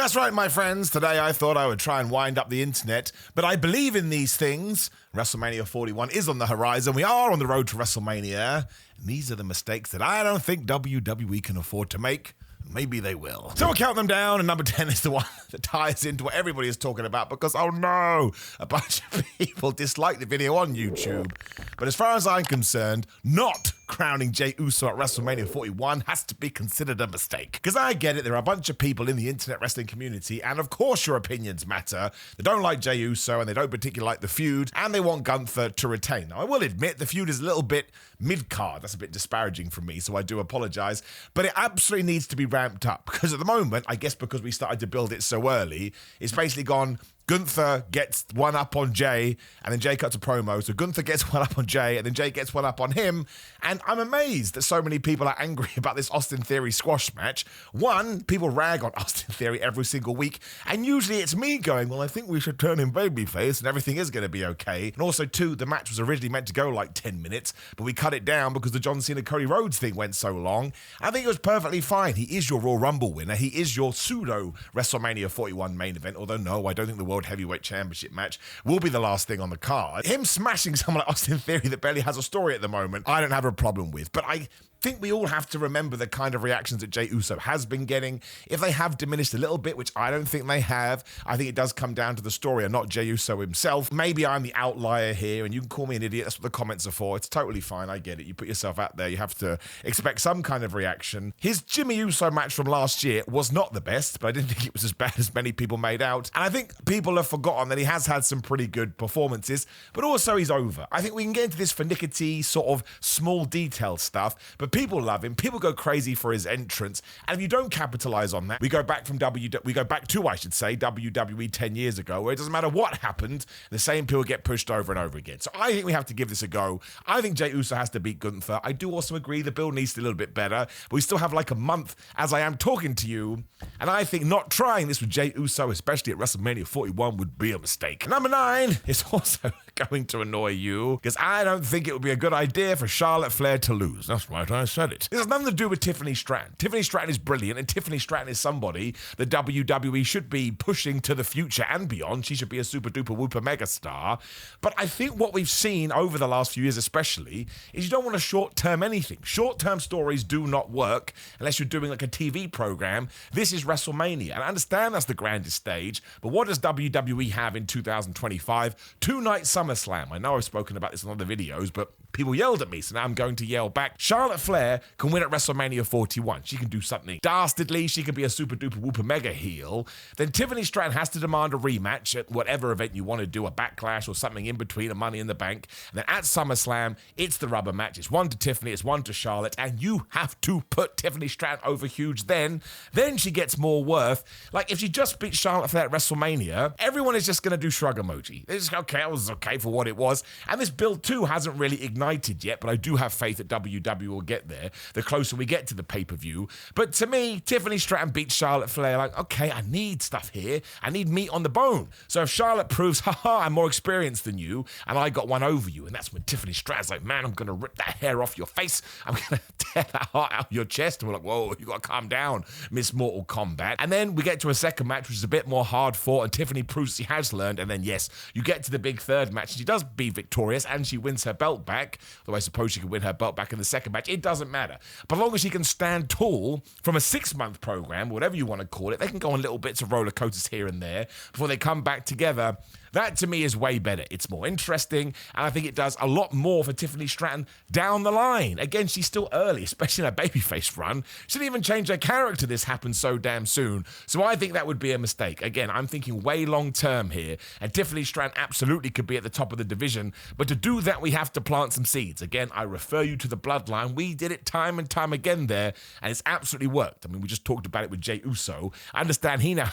That's right, my friends. Today I thought I would try and wind up the internet, but I believe in these things. WrestleMania 41 is on the horizon. We are on the road to WrestleMania. And these are the mistakes that I don't think WWE can afford to make. Maybe they will. So we'll count them down, and number 10 is the one that ties into what everybody is talking about because, oh no, a bunch of people dislike the video on YouTube. But as far as I'm concerned, not crowning Jey Uso at WrestleMania 41 has to be considered a mistake. Because I get it, there are a bunch of people in the internet wrestling community, and of course your opinions matter. They don't like Jey Uso, and they don't particularly like the feud, and they want Gunther to retain. Now, I will admit, the feud is a little bit mid-card. That's a bit disparaging from me, so I do apologize. But it absolutely needs to be ramped up, because at the moment, I guess because we started to build it so early, it's basically gone, Gunther gets one up on Jey, and then Jey cuts a promo. So Gunther gets one up on Jey, and then Jey gets one up on him. And I'm amazed that so many people are angry about this Austin Theory squash match. One, people rag on Austin Theory every single week, and usually it's me going, well, I think we should turn him babyface, and everything is going to be okay. And also, two, the match was originally meant to go like 10 minutes, but we cut it down because the John Cena-Cody Rhodes thing went so long. I think it was perfectly fine. He is your Royal Rumble winner. He is your pseudo WrestleMania 41 main event, although no, I don't think the World Heavyweight Championship match will be the last thing on the card. Him smashing someone like Austin Theory that barely has a story at the moment, I don't have a problem with. But I think we all have to remember the kind of reactions that Jey Uso has been getting. If they have diminished a little bit, which I don't think they have, I think it does come down to the story and not Jey Uso himself. Maybe I'm the outlier here, and you can call me an idiot. That's what the comments are for. It's totally fine. I get it. You put yourself out there. You have to expect some kind of reaction. His Jimmy Uso match from last year was not the best, but I didn't think it was as bad as many people made out. And I think people have forgotten that he has had some pretty good performances, but also he's over. I think we can get into this finicky sort of small detail stuff, but people love him. People go crazy for his entrance, and if you don't capitalize on that, we go back to WWE 10 years ago, where it doesn't matter what happened, the same people get pushed over and over again. So I think we have to give this a go. I think Jey Uso has to beat Gunther. I do also agree the build needs to be a little bit better, but we still have like a month as I am talking to you, and I think not trying this with Jey Uso, especially at WrestleMania 41, would be a mistake. Number 9 is also going to annoy you, because I don't think it would be a good idea for Charlotte Flair to lose. That's right, I said it. This has nothing to do with Tiffany Stratton. Tiffany Stratton is brilliant, and Tiffany Stratton is somebody that WWE should be pushing to the future and beyond. She should be a super duper whooper mega star. But I think what we've seen over the last few years especially is you don't want to short-term anything. Short-term stories do not work unless you're doing like a TV program. This is WrestleMania, and I understand that's the grandest stage, but what does WWE have in 2025? Two-night SummerSlam. I know I've spoken about this in other videos, but people yelled at me, so now I'm going to yell back. Charlotte Flair can win at WrestleMania 41. She can do something dastardly. She can be a super duper whooper mega heel. Then Tiffany Stratton has to demand a rematch at whatever event you want to do, a Backlash or something in between, a Money in the Bank. And then at SummerSlam, it's the rubber match. It's one to Tiffany, it's one to Charlotte, and you have to put Tiffany Stratton over huge then she gets more worth. Like, if she just beat Charlotte Flair at WrestleMania, everyone is just going to do shrug emoji. It's just, okay, it was okay for what it was. And this build too hasn't really ignited yet, but I do have faith that WWE will get there the closer we get to the pay-per-view. But to me, Tiffany Stratton beats Charlotte Flair. Like, okay, I need stuff here. I need meat on the bone. So if Charlotte proves, haha, I'm more experienced than you, and I got one over you, and that's when Tiffany Stratton's like, man, I'm going to rip that hair off your face. I'm going to tear that heart out of your chest. And we're like, whoa, you got to calm down, Miss Mortal Kombat. And then we get to a second match, which is a bit more hard fought, and Tiffany proves she has learned. And then, yes, you get to the big third match, and she does be victorious, and she wins her belt back. Though I suppose she can win her belt back in the second match. It doesn't matter. But as long as she can stand tall from a 6-month program, whatever you want to call it, they can go on little bits of roller coasters here and there before they come back together. That, to me, is way better. It's more interesting, and I think it does a lot more for Tiffany Stratton down the line. Again, she's still early, especially in her babyface run. She didn't even change her character. This happened so damn soon. So I think that would be a mistake. Again, I'm thinking way long-term here, and Tiffany Stratton absolutely could be at the top of the division, but to do that, we have to plant some seeds. Again, I refer you to the bloodline. We did it time and time again there, and it's absolutely worked. I mean, we just talked about it with Jey Uso. I understand he now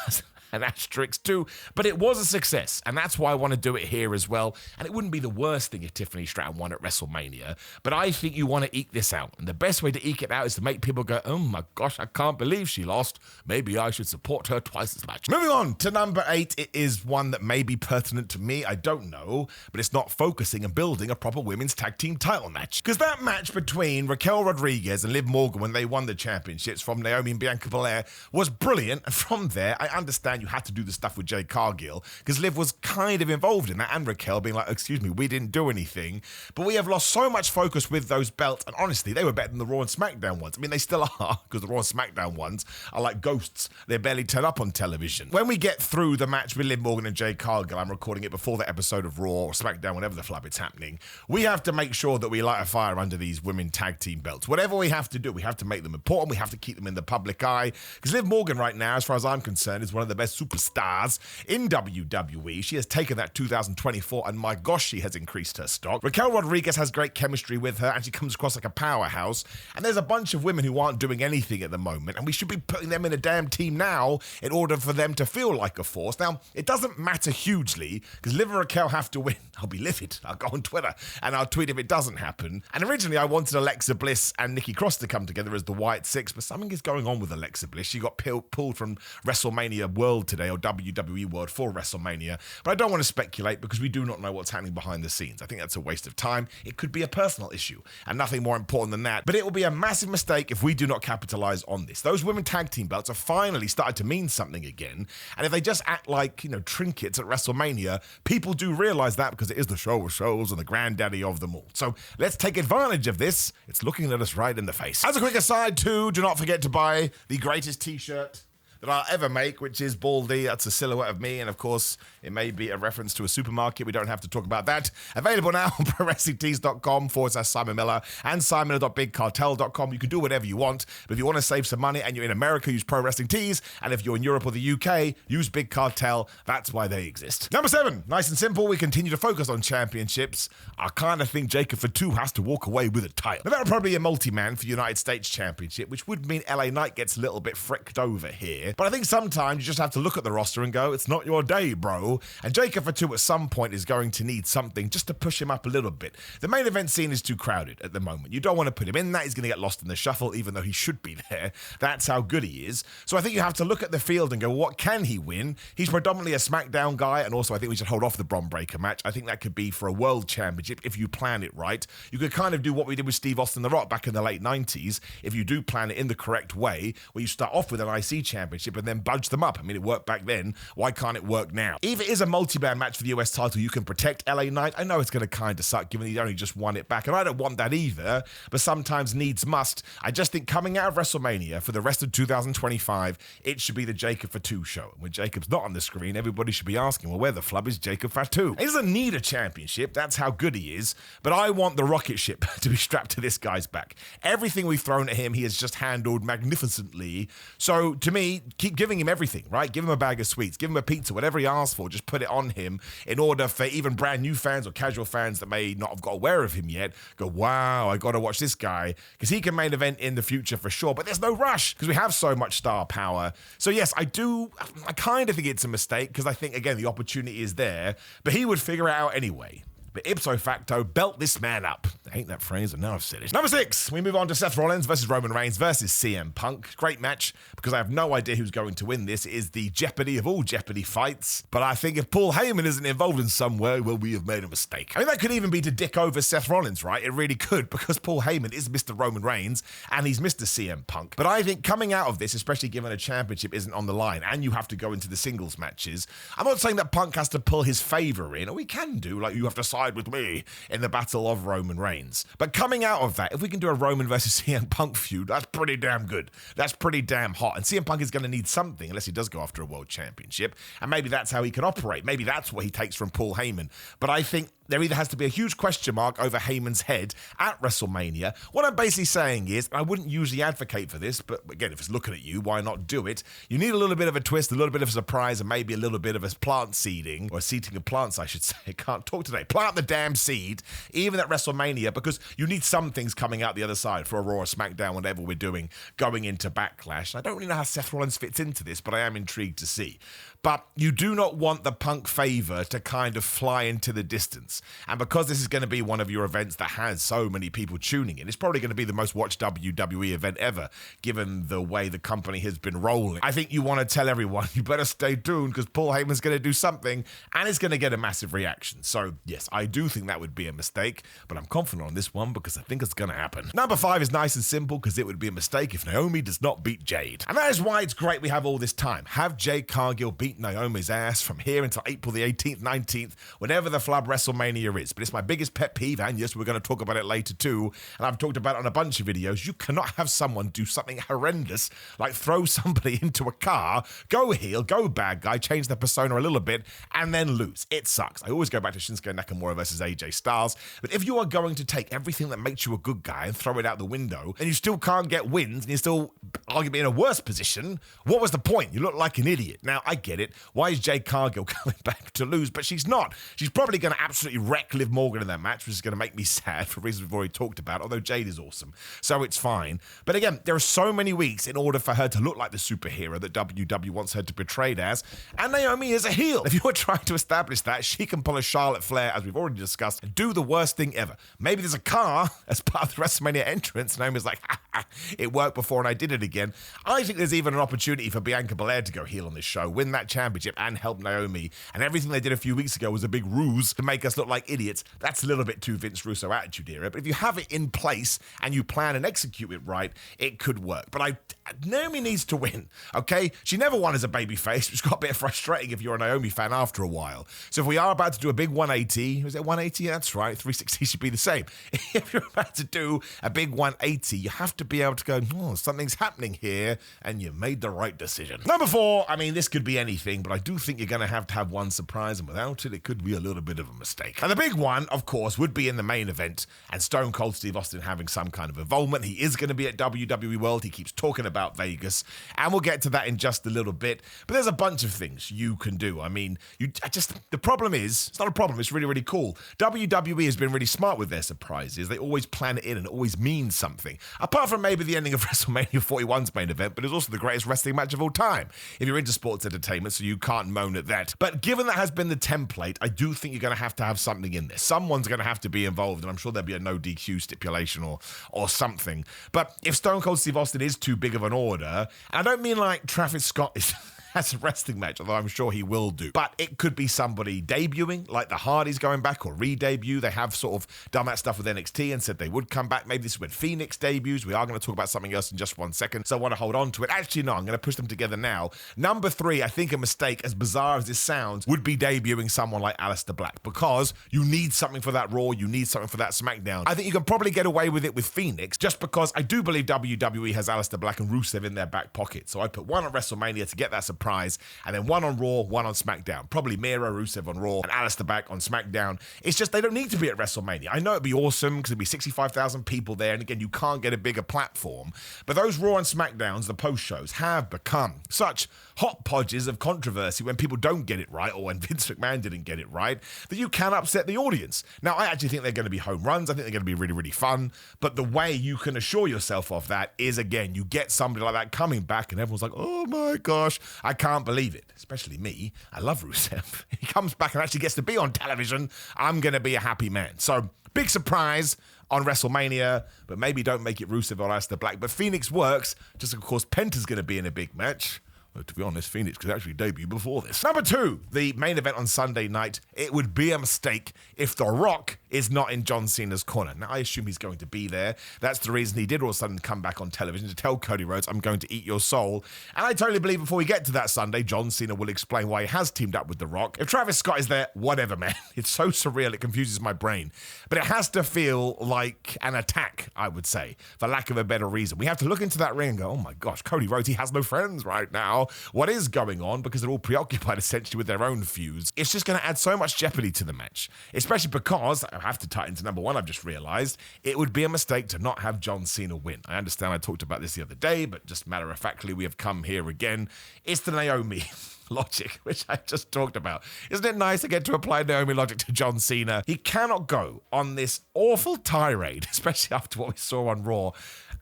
an asterisk too, but it was a success, and that's why I want to do it here as well. And it wouldn't be the worst thing if Tiffany Stratton won at WrestleMania, but I think you want to eke this out, and the best way to eke it out is to make people go, oh my gosh, I can't believe she lost. Maybe I should support her twice as much. Moving on to number 8, it is one that may be pertinent to me, I don't know, but it's not focusing and building a proper women's tag team title match. Because that match between Raquel Rodriguez and Liv Morgan when they won the championships from Naomi and Bianca Belair was brilliant, and from there, I understand you had to do the stuff with Jade Cargill, because Liv was kind of involved in that, and Raquel being like, excuse me, we didn't do anything, but we have lost so much focus with those belts, and honestly, they were better than the Raw and SmackDown ones. I mean, they still are, because the Raw and SmackDown ones are like ghosts. They barely turn up on television. When we get through the match with Liv Morgan and Jade Cargill, I'm recording it before the episode of Raw or SmackDown, whenever the flub it's happening, we have to make sure that we light a fire under these women tag team belts. Whatever we have to do, we have to make them important, we have to keep them in the public eye, because Liv Morgan right now, as far as I'm concerned, is one of the best superstars in WWE. She has taken that 2024, and my gosh, she has increased her stock. Raquel Rodriguez has great chemistry with her, and she comes across like a powerhouse, and there's a bunch of women who aren't doing anything at the moment, and we should be putting them in a damn team now in order for them to feel like a force. Now, it doesn't matter hugely, because Liv and Raquel have to win. I'll be livid. I'll go on Twitter, and I'll tweet if it doesn't happen. And originally, I wanted Alexa Bliss and Nikki Cross to come together as the White Six, but something is going on with Alexa Bliss. She got pulled from WrestleMania World today, or WWE World for WrestleMania, but I don't want to speculate because we do not know what's happening behind the scenes. I think that's a waste of time. It could be a personal issue, and nothing more important than that, but it will be a massive mistake if we do not capitalize on this. Those women tag team belts have finally started to mean something again, and if they just act like, trinkets at WrestleMania, people do realize that because it is the show of shows and the granddaddy of them all. So let's take advantage of this. It's looking at us right in the face. As a quick aside too, do not forget to buy the greatest t-shirt that I'll ever make, which is Baldy. That's a silhouette of me, and of course, it may be a reference to a supermarket. We don't have to talk about that. Available now on ProWrestlingTees.com/Simon Miller and SimonMiller.BigCartel.com. You can do whatever you want, but if you want to save some money and you're in America, use Pro Wrestling Tees, and if you're in Europe or the UK, use Big Cartel. That's why they exist. Number 7, nice and simple. We continue to focus on championships. I kind of think Jacob Fatu has to walk away with a title. Now, that would probably be a multi-man for the United States Championship, which would mean LA Knight gets a little bit fricked over here. But I think sometimes you just have to look at the roster and go, it's not your day, bro. And Jacob Fatu at some point is going to need something just to push him up a little bit. The main event scene is too crowded at the moment. You don't want to put him in that. He's going to get lost in the shuffle, even though he should be there. That's how good he is. So I think you have to look at the field and go, what can he win? He's predominantly a SmackDown guy, and also I think we should hold off the Bron Breakker match. I think that could be for a world championship if you plan it right. You could kind of do what we did with Steve Austin The Rock back in the late 90s, if you do plan it in the correct way, where you start off with an IC championship and then budge them up. I mean, it worked back then. Why can't it work now? If it is a multi-man match for the US title, you can protect LA Knight. I know it's going to kind of suck given he only just won it back, and I don't want that either, but sometimes needs must. I just think coming out of WrestleMania for the rest of 2025, it should be the Jacob Fatu show. When Jacob's not on the screen, everybody should be asking, well, where the flub is Jacob Fatu? He doesn't need a championship. That's how good he is, but I want the rocket ship to be strapped to this guy's back. Everything we've thrown at him, he has just handled magnificently. So to me, keep giving him everything, right? Give him a bag of sweets, give him a pizza, whatever he asks for, just put it on him in order for even brand new fans or casual fans that may not have got aware of him yet, go, wow, I got to watch this guy, because he can main event in the future for sure, but there's no rush because we have so much star power. So yes, I kind of think it's a mistake because I think, again, the opportunity is there, but he would figure it out anyway. But ipso facto, belt this man up. I hate that phrase, and now I've said it. Number 6, we move on to Seth Rollins versus Roman Reigns versus CM Punk. Great match, because I have no idea who's going to win this. It is the Jeopardy of all Jeopardy fights. But I think if Paul Heyman isn't involved in some way, well, we have made a mistake. I mean, that could even be to dick over Seth Rollins, right? It really could, because Paul Heyman is Mr. Roman Reigns, and he's Mr. CM Punk. But I think coming out of this, especially given a championship isn't on the line, and you have to go into the singles matches, I'm not saying that Punk has to pull his favor in, or we can do, like, you have to side with me in the battle of Roman Reigns. But coming out of that, if we can do a Roman versus CM Punk feud, that's pretty damn good. That's pretty damn hot. And CM Punk is going to need something, unless he does go after a world championship. And maybe that's how he can operate. Maybe that's what he takes from Paul Heyman. But I think there either has to be a huge question mark over Heyman's head at WrestleMania. What I'm basically saying is, I wouldn't usually advocate for this, but again, if it's looking at you, why not do it? You need a little bit of a twist, a little bit of a surprise, and maybe a little bit of a plant seeding, or seeding of plants, I should say. I can't talk today. Plant the damn seed, even at WrestleMania, because you need some things coming out the other side for a Raw or SmackDown, whatever we're doing, going into Backlash. I don't really know how Seth Rollins fits into this, but I am intrigued to see. But you do not want the Punk favor to kind of fly into the distance. And because this is going to be one of your events that has so many people tuning in, it's probably going to be the most watched WWE event ever, given the way the company has been rolling. I think you want to tell everyone, you better stay tuned because Paul Heyman's going to do something and it's going to get a massive reaction. So yes, I do think that would be a mistake, but I'm confident on this one because I think it's going to happen. Number 5 is nice and simple because it would be a mistake if Naomi does not beat Jade. And that is why it's great we have all this time. Have Jade Cargill beat Naomi's ass from here until April the 18th, 19th, whenever the flub WrestleMania is. But it's my biggest pet peeve, and yes, we're going to talk about it later too, and I've talked about it on a bunch of videos. You cannot have someone do something horrendous, like throw somebody into a car, go heel, go bad guy, change their persona a little bit, and then lose. It sucks. I always go back to Shinsuke Nakamura versus AJ Styles, but if you are going to take everything that makes you a good guy and throw it out the window, and you still can't get wins, and you're still arguably in a worse position, what was the point? You look like an idiot. Now, I get it. Why is Jade Cargill coming back to lose? But she's not. She's probably going to absolutely wreck Liv Morgan in that match, which is going to make me sad for reasons we've already talked about, although Jade is awesome, so it's fine. But again, there are so many weeks in order for her to look like the superhero that WWE wants her to be portrayed as, and Naomi is a heel. If you are trying to establish that, she can pull a Charlotte Flair, as we've already discussed, and do the worst thing ever. Maybe there's a car as part of the WrestleMania entrance. Naomi's like, ha, ha, it worked before and I did it again. I think there's even an opportunity for Bianca Belair to go heel on this show, win that championship, and help Naomi. And everything they did a few weeks ago was a big ruse to make us look like idiots. That's a little bit too Vince Russo attitude era. But if you have it in place and you plan and execute it right, it could work. But Naomi needs to win, okay? She never won as a babyface, which got a bit frustrating if you're a Naomi fan after a while. So if we are about to do a big 180, was it 180? That's right, 360 should be the same. If you're about to do a big 180, you have to be able to go, oh, something's happening here, and you made the right decision. Number 4, I mean, this could be anything, but I do think you're going to have one surprise, and without it, it could be a little bit of a mistake. And the big one, of course, would be in the main event, and Stone Cold Steve Austin having some kind of involvement. He is going to be at WWE World. He keeps talking about Vegas, and we'll get to that in just a little bit. But there's a bunch of things you can do. I mean, the problem is, it's not a problem, it's really, really cool. WWE has been really smart with their surprises. They always plan it in and it always means something. Apart from maybe the ending of WrestleMania 41's main event, but it's also the greatest wrestling match of all time, if you're into sports entertainment, so you can't moan at that. But given that has been the template, I do think you're going to have something in there. Someone's going to have to be involved, and I'm sure there'll be a no DQ stipulation or something. But if Stone Cold Steve Austin is too big of an order, and I don't mean like Travis Scott is has a wrestling match, although I'm sure he will do. But it could be somebody debuting, like the Hardys going back, or re-debut. They have sort of done that stuff with NXT and said they would come back. Maybe this is when Phoenix debuts. We are going to talk about something else in just 1 second, so I want to hold on to it. Actually, no, I'm going to push them together now. Number 3, I think a mistake, as bizarre as this sounds, would be debuting someone like Aleister Black, because you need something for that Raw, you need something for that SmackDown. I think you can probably get away with it with Phoenix, just because I do believe WWE has Aleister Black and Rusev in their back pocket. So I put one on WrestleMania to get that surprise, and then one on Raw, one on SmackDown. Probably Miro, Rusev on Raw, and Aleister Black on SmackDown. It's just they don't need to be at WrestleMania. I know it'd be awesome because it'd be 65,000 people there, and again, you can't get a bigger platform. But those Raw and SmackDowns, the post shows, have become such hot podges of controversy when people don't get it right, or when Vince McMahon didn't get it right, that you can upset the audience. Now, I actually think they're going to be home runs. I think they're going to be really, really fun. But the way you can assure yourself of that is, again, you get somebody like that coming back, and everyone's like, oh my gosh, I can't believe it. Especially me. I love Rusev. He comes back and actually gets to be on television. I'm going to be a happy man. So, big surprise on WrestleMania, but maybe don't make it Rusev or Aleister Black. But Phoenix works. Just, of course, Penta's going to be in a big match. To be honest, Phoenix could actually debut before this. Number 2, the main event on Sunday night. It would be a mistake if The Rock is not in John Cena's corner. Now, I assume he's going to be there. That's the reason he did all of a sudden come back on television to tell Cody Rhodes, I'm going to eat your soul. And I totally believe before we get to that Sunday, John Cena will explain why he has teamed up with The Rock. If Travis Scott is there, whatever, man. It's so surreal, it confuses my brain. But it has to feel like an attack, I would say, for lack of a better reason. We have to look into that ring and go, oh my gosh, Cody Rhodes, he has no friends right now. now what is going on because they're all preoccupied essentially with their own feuds. It's just going to add so much jeopardy to the match, especially because, I have to tie into number one, I've just realized, it would be a mistake to not have John Cena win. I understand I talked about this the other day, but just matter-of-factly, we have come here again. It's the Naomi logic, which I just talked about. Isn't it nice to get to apply Naomi logic to John Cena? He cannot go on this awful tirade, especially after what we saw on Raw,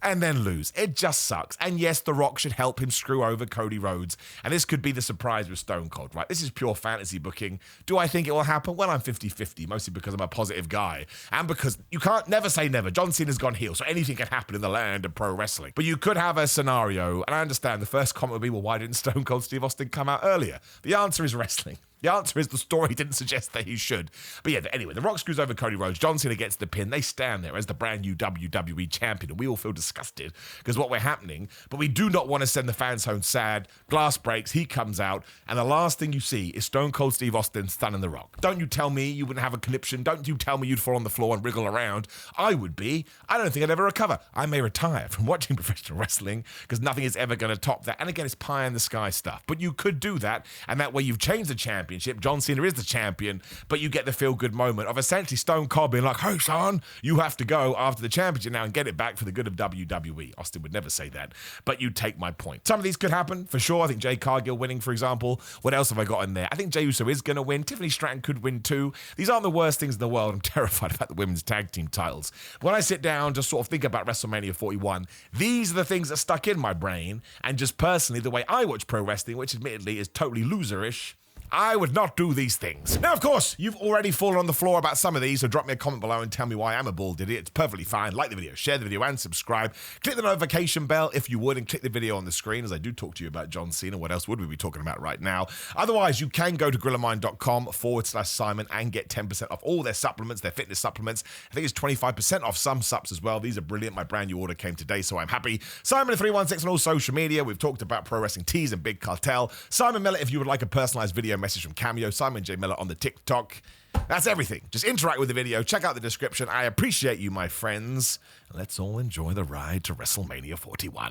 and then lose. It just sucks. And yes, The Rock should help him screw over Cody Rhodes, and this could be the surprise with Stone Cold, right? This is pure fantasy booking. Do I think it will happen? Well, I'm 50-50, mostly because I'm a positive guy, and because you can't never say never. John Cena's gone heel, so anything can happen in the land of pro wrestling. But you could have a scenario, and I understand the first comment would be, well, why didn't Stone Cold Steve Austin come out earlier? The answer is wrestling. The answer is the story didn't suggest that he should. But yeah, anyway, The Rock screws over Cody Rhodes. John Cena gets the pin. They stand there as the brand new WWE champion, and we all feel disgusted because what we're happening. But we do not want to send the fans home sad. Glass breaks. He comes out, and the last thing you see is Stone Cold Steve Austin stunning The Rock. Don't you tell me you wouldn't have a conniption. Don't you tell me you'd fall on the floor and wriggle around. I would be. I don't think I'd ever recover. I may retire from watching professional wrestling because nothing is ever going to top that. And again, it's pie in the sky stuff. But you could do that, and that way you've changed the championship. John Cena is the champion, but you get the feel-good moment of essentially Stone Cold being like, hey, son, you have to go after the championship now and get it back for the good of WWE. Austin would never say that, but you take my point. Some of these could happen, for sure. I think Jade Cargill winning, for example. What else have I got in there? I think Jey Uso is going to win. Tiffany Stratton could win too. These aren't the worst things in the world. I'm terrified about the women's tag team titles. When I sit down to sort of think about WrestleMania 41, these are the things that stuck in my brain, and just personally, the way I watch pro wrestling, which admittedly is totally loserish, I would not do these things. Now, of course, you've already fallen on the floor about some of these, so drop me a comment below and tell me why I'm a bald idiot. It's perfectly fine. Like the video, share the video, and subscribe. Click the notification bell if you would, and click the video on the screen as I do talk to you about John Cena. What else would we be talking about right now? Otherwise, you can go to grillermind.com/Simon and get 10% off all their supplements, their fitness supplements. I think it's 25% off some subs as well. These are brilliant. My brand new order came today, so I'm happy. Simon316 on all social media. We've talked about Pro Wrestling Tees and Big Cartel. Simon Miller, if you would like a personalized video message from Cameo. Simon J. Miller on the TikTok. That's everything. Just interact with the video. Check out the description. I appreciate you, my friends. Let's all enjoy the ride to WrestleMania 41.